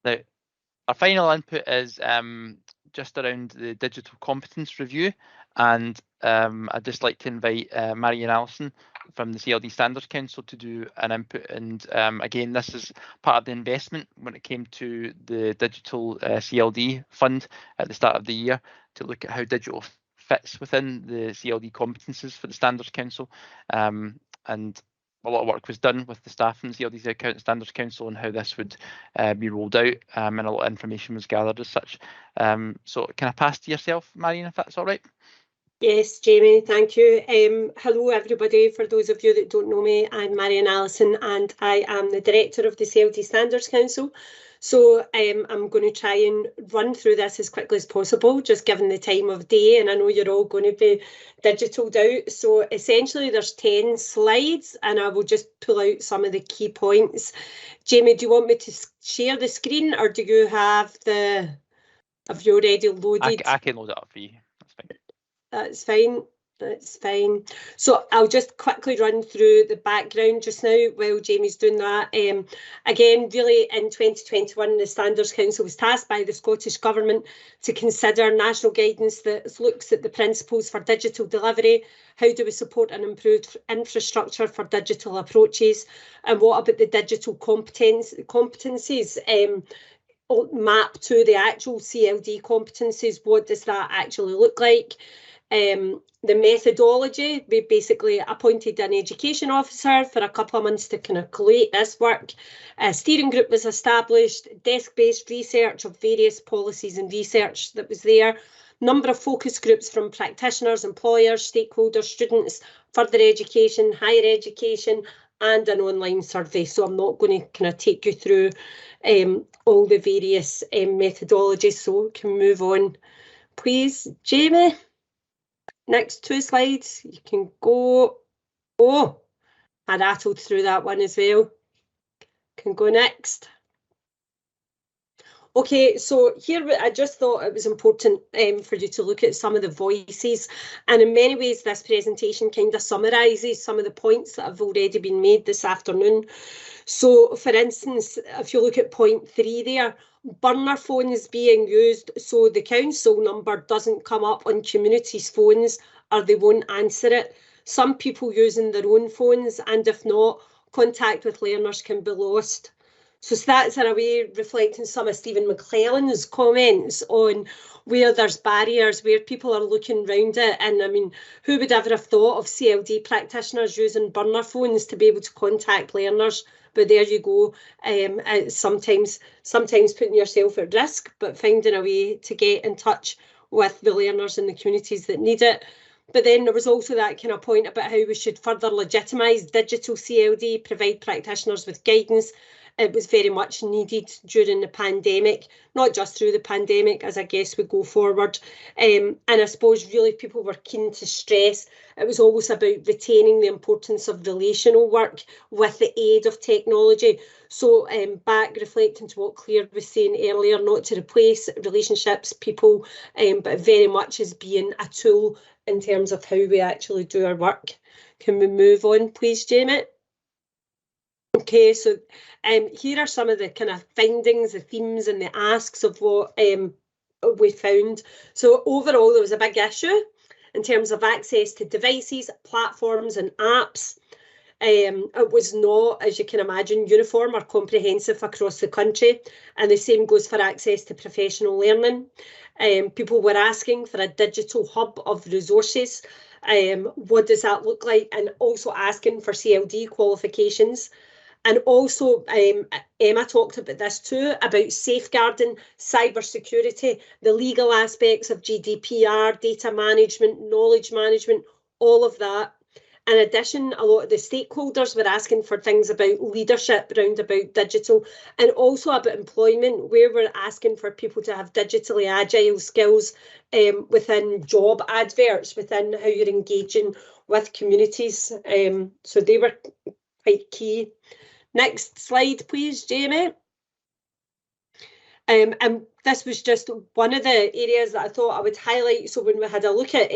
Now, our final input is just around the digital competence review, and I'd just like to invite Marion Allison from the CLD Standards Council to do an input. And again, this is part of the investment when it came to the digital CLD fund at the start of the year, to look at how digital fits within the CLD competences for the Standards Council. And a lot of work was done with the staff from the CLD Standards Council on how this would be rolled out, and a lot of information was gathered as such. So can I pass to yourself, Marion, if that's all right? Yes, Jamie, thank you. Hello, everybody. For those of you that don't know me, I'm Marion Allison, and I am the Director of the CLD Standards Council. So I'm going to try and run through this as quickly as possible, just given the time of day, and I know you're all going to be digitaled out. So essentially there's 10 slides, and I will just pull out some of the key points. Jamie, do you want me to share the screen, or do you have you already loaded? I can load it up for you. That's fine. That's fine. So I'll just quickly run through the background just now while Jamie's doing that. Again, really in 2021, the Standards Council was tasked by the Scottish Government to consider national guidance that looks at the principles for digital delivery. How do we support an improved infrastructure for digital approaches? And what about the digital competencies? Map to the actual CLD competencies. What does that actually look like? The methodology, we basically appointed an education officer for a couple of months to kind of collate this work. A steering group was established, desk-based research of various policies and research that was there. Number of focus groups from practitioners, employers, stakeholders, students, further education, higher education, and an online survey. So I'm not going to kind of take you through all the various methodologies, so we can move on. Please, Jamie. Next 2 slides, you can go. Oh, I rattled through that one as well. Can go next. Okay, so here I just thought it was important for you to look at some of the voices, and in many ways this presentation kind of summarises some of the points that have already been made this afternoon. So for instance, if you look at point 3 there, burner phones being used, so the council number doesn't come up on communities' phones or they won't answer it. Some people using their own phones, and if not, contact with learners can be lost. So that's in a way reflecting some of Stephen McClellan's comments on where there's barriers, where people are looking round it. And I mean, who would ever have thought of CLD practitioners using burner phones to be able to contact learners? But there you go, sometimes putting yourself at risk, but finding a way to get in touch with the learners in the communities that need it. But then there was also that kind of point about how we should further legitimise digital CLD, provide practitioners with guidance. It was very much needed during the pandemic, not just through the pandemic, as I guess we go forward. And I suppose really people were keen to stress it was always about retaining the importance of relational work with the aid of technology. So back reflecting to what Claire was saying earlier, not to replace relationships, people, but very much as being a tool in terms of how we actually do our work. Can we move on, please, Jamie? Okay, so here are some of the kind of findings, the themes and the asks of what we found. So overall, there was a big issue in terms of access to devices, platforms and apps. It was not, as you can imagine, uniform or comprehensive across the country, and the same goes for access to professional learning. People were asking for a digital hub of resources. What does that look like? And also asking for CLD qualifications. And also, Emma talked about this too, about safeguarding cybersecurity, the legal aspects of GDPR, data management, knowledge management, all of that. In addition, a lot of the stakeholders were asking for things about leadership around about digital, and also about employment, where we're asking for people to have digitally agile skills within job adverts, within how you're engaging with communities. So they were quite key. Next slide, please, Jamie. And this was just one of the areas that I thought I would highlight. So when we had a look at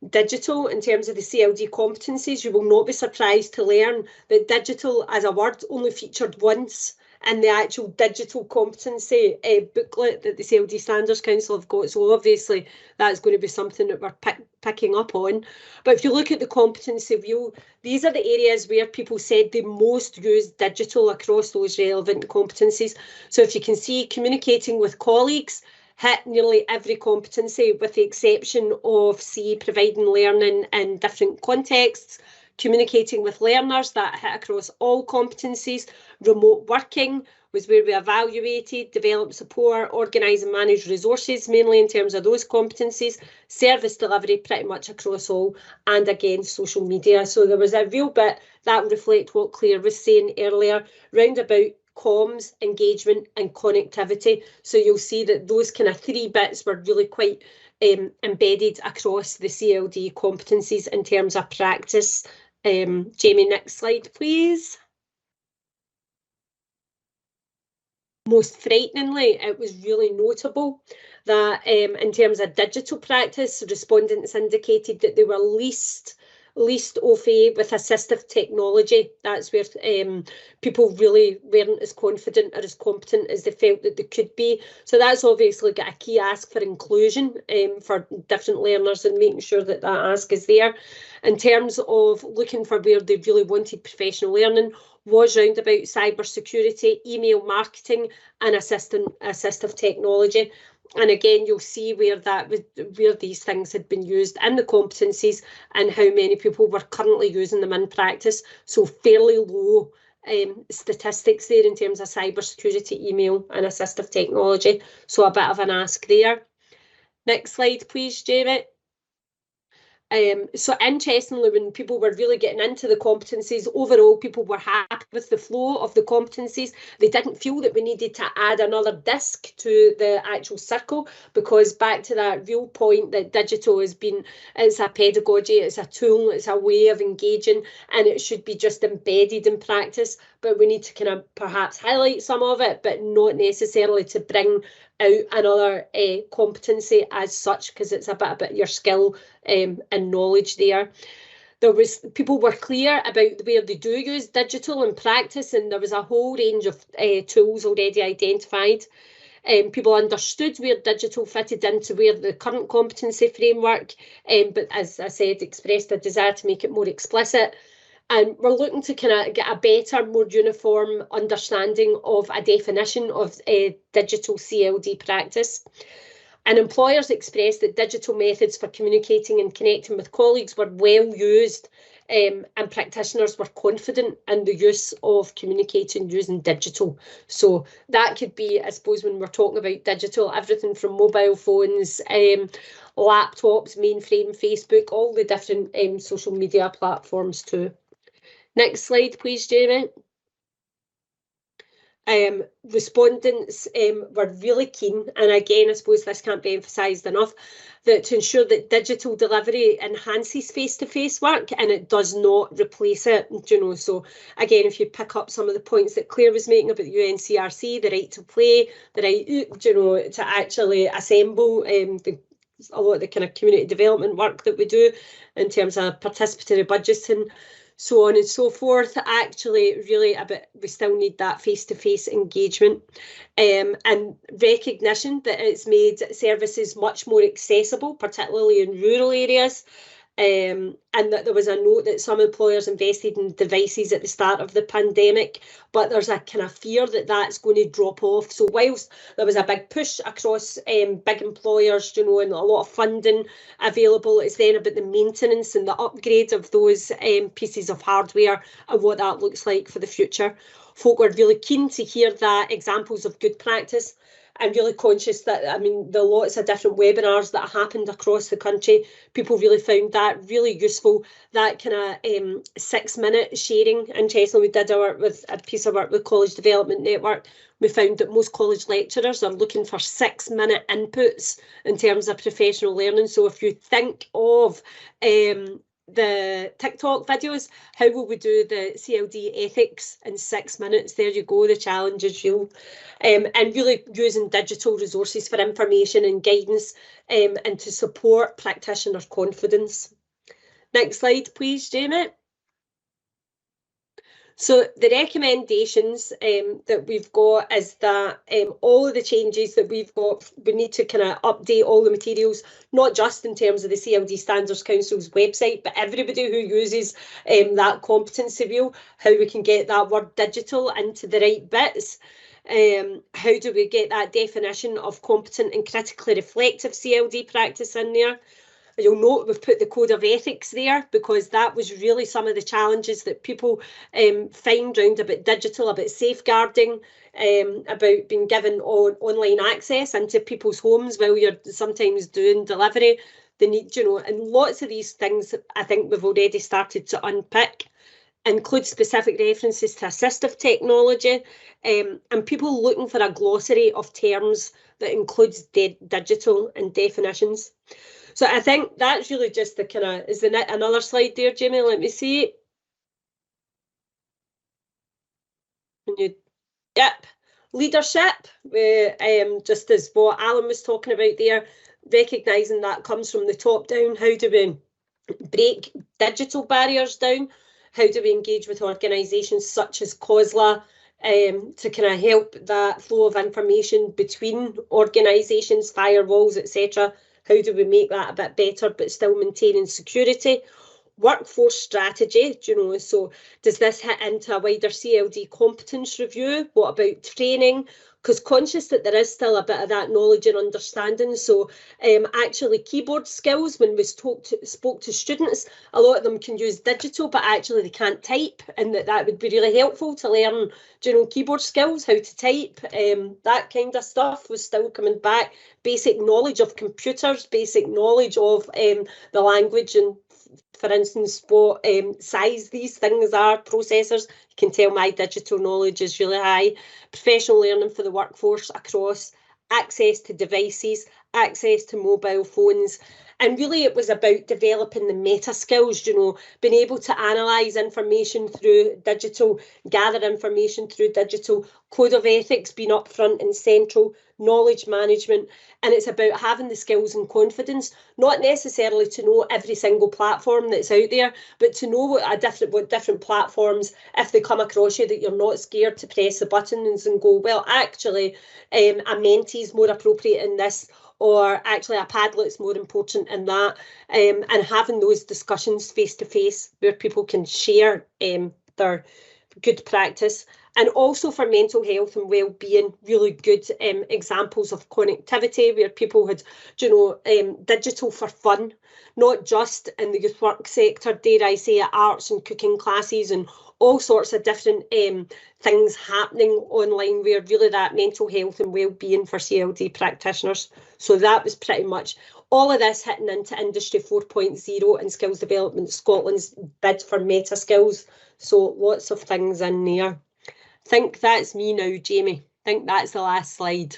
digital in terms of the CLD competencies, you will not be surprised to learn that digital as a word only featured once in the actual digital competency booklet that the CLD Standards Council have got. So obviously that's going to be something that we're picking up on. But if you look at the competency wheel, these are the areas where people said they most use digital across those relevant competencies. So if you can see, communicating with colleagues hit nearly every competency, with the exception of, say, providing learning in different contexts. Communicating with learners, that hit across all competencies. Remote working was where we evaluated, developed support, organise and manage resources, mainly in terms of those competencies. Service delivery pretty much across all, and again, social media. So there was a real bit that would reflect what Claire was saying earlier, round about comms, engagement and connectivity. So you'll see that those kind of three bits were really quite embedded across the CLD competencies in terms of practice. Jamie, next slide, please. Most frighteningly, it was really notable that in terms of digital practice, respondents indicated that they were least au fait with assistive technology. That's where people really weren't as confident or as competent as they felt that they could be. So that's obviously got a key ask for inclusion for different learners, and making sure that that ask is there. In terms of looking for where they really wanted professional learning, was round about cybersecurity, email marketing and assistive technology. And again, you'll see where these things had been used in the competencies and how many people were currently using them in practice. So fairly low statistics there in terms of cybersecurity, email and assistive technology. So a bit of an ask there. Next slide, please, Jamie. So interestingly, when people were really getting into the competencies, overall people were happy with the flow of the competencies. They didn't feel that we needed to add another disc to the actual circle, because back to that real point that digital has been, it's a pedagogy, it's a tool, it's a way of engaging, and it should be just embedded in practice. But we need to kind of perhaps highlight some of it, but not necessarily to bring out another competency as such, because it's a bit about your skill and knowledge there. People were clear about where they do use digital in practice, and there was a whole range of tools already identified. People understood where digital fitted into where the current competency framework, but as I said, expressed a desire to make it more explicit. And we're looking to kind of get a better, more uniform understanding of a definition of digital CLD practice. And employers expressed that digital methods for communicating and connecting with colleagues were well used, and practitioners were confident in the use of communicating using digital. So that could be, I suppose, when we're talking about digital, everything from mobile phones, laptops, mainframe, Facebook, all the different social media platforms too. Next slide, please, Jamie. Respondents were really keen, and again, I suppose this can't be emphasised enough, that to ensure that digital delivery enhances face-to-face work and it does not replace it. You know, so again, if you pick up some of the points that Claire was making about UNCRC, the right to play, the right, you know, to actually assemble a lot of the kind of community development work that we do in terms of participatory budgeting, so on and so forth, actually really about we still need that face-to-face engagement, and recognition that it's made services much more accessible, particularly in rural areas, and that there was a note that some employers invested in devices at the start of the pandemic, but there's a kind of fear that that's going to drop off. So whilst there was a big push across big employers, you know, and a lot of funding available, it's then about the maintenance and the upgrade of those pieces of hardware and what that looks like for the future. Folk were really keen to hear that examples of good practice. I'm really conscious that, I mean, the lots of different webinars that happened across the country, people really found that really useful, that kind of 6-minute sharing. Interestingly, we did a piece of work with College Development Network. We found that most college lecturers are looking for 6-minute inputs in terms of professional learning. So if you think of the TikTok videos, how will we do the CLD ethics in 6 minutes? There you go, the challenge is real. And really using digital resources for information and guidance, and to support practitioner confidence. Next slide, please, Jamie. So the recommendations that we've got is that all of the changes that we've got, we need to kind of update all the materials, not just in terms of the CLD Standards Council's website, but everybody who uses that competency wheel, how we can get that word digital into the right bits. How do we get that definition of competent and critically reflective CLD practice in there? You'll note we've put the code of ethics there because that was really some of the challenges that people find round about digital, about safeguarding, about being given online access into people's homes while you're sometimes doing delivery. The need, you know, and lots of these things I think we've already started to unpick. Include specific references to assistive technology, and people looking for a glossary of terms that includes digital and definitions. So I think that's really just the kind of, is there another slide there, Jamie? Let me see. Yep, leadership, just as what Alan was talking about there, recognising that comes from the top down. How do we break digital barriers down? How do we engage with organisations such as COSLA to kind of help that flow of information between organisations, firewalls, etc.? How do we make that a bit better but still maintaining security? Workforce strategy, you know, so does this hit into a wider CLD competence review? What about training? Because conscious that there is still a bit of that knowledge and understanding. So actually keyboard skills, when we spoke to students, a lot of them can use digital, but actually they can't type, and that would be really helpful to learn, you know, keyboard skills, how to type, that kind of stuff was still coming back. Basic knowledge of computers, basic knowledge of the language and, for instance, what size these things are, processors. You can tell my digital knowledge is really high. Professional learning for the workforce across access to devices, access to mobile phones. And really it was about developing the meta skills, you know, being able to analyse information through digital, gather information through digital, code of ethics being up front and central, knowledge management. And it's about having the skills and confidence, not necessarily to know every single platform that's out there, but to know what different platforms, if they come across you, that you're not scared to press the buttons and go, well, actually, a Menti is more appropriate in this, or actually a Padlet's more important in that, and having those discussions face to face where people can share their good practice. And also for mental health and well-being, really good examples of connectivity where people had, you know, digital for fun, not just in the youth work sector, dare I say, arts and cooking classes and all sorts of different things happening online where really that mental health and well-being for CLD practitioners. So that was pretty much all of this hitting into Industry 4.0 and Skills Development Scotland's bid for meta skills. So lots of things in there. Think that's me now, Jamie. Think that's the last slide.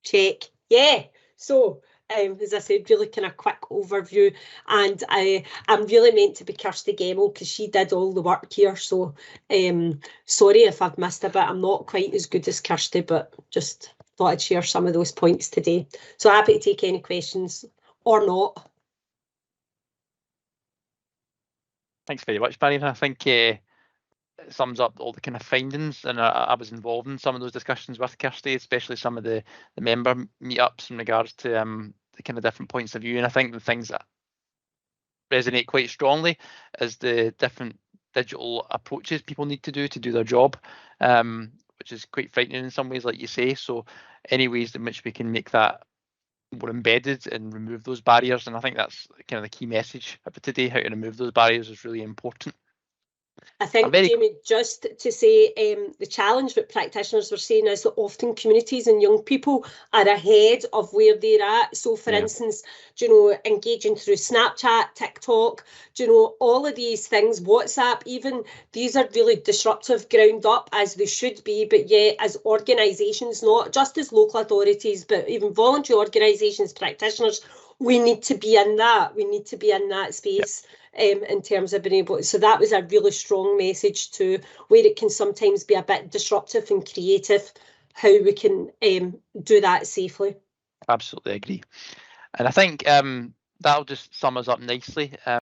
Check. Yeah. So, as I said, really kind of quick overview. And I'm really meant to be Kirsty Gemmell because she did all the work here. So, sorry if I've missed a bit. I'm not quite as good as Kirsty, but just thought I'd share some of those points today. So happy to take any questions or not. Thanks very much, Marion. I think it sums up all the kind of findings, and I was involved in some of those discussions with Kirsty, especially some of the member meetups in regards to the kind of different points of view. And I think the things that resonate quite strongly is the different digital approaches people need to do their job, which is quite frightening in some ways, like you say. So any ways in which we can make that more embedded and remove those barriers, and I think that's kind of the key message of today. How to remove those barriers is really important. I think, Jamie, just to say the challenge that practitioners were saying is that often communities and young people are ahead of where they're at. So, for instance, you know, engaging through Snapchat, TikTok, you know, all of these things, WhatsApp, even, these are really disruptive ground up as they should be. But yet, as organisations, not just as local authorities, but even voluntary organisations, practitioners, we need to be in that. We need to be in that space. In terms of being able to, so that was a really strong message too, where it can sometimes be a bit disruptive and creative, how we can do that safely. Absolutely agree. And I think that'll just sum us up nicely.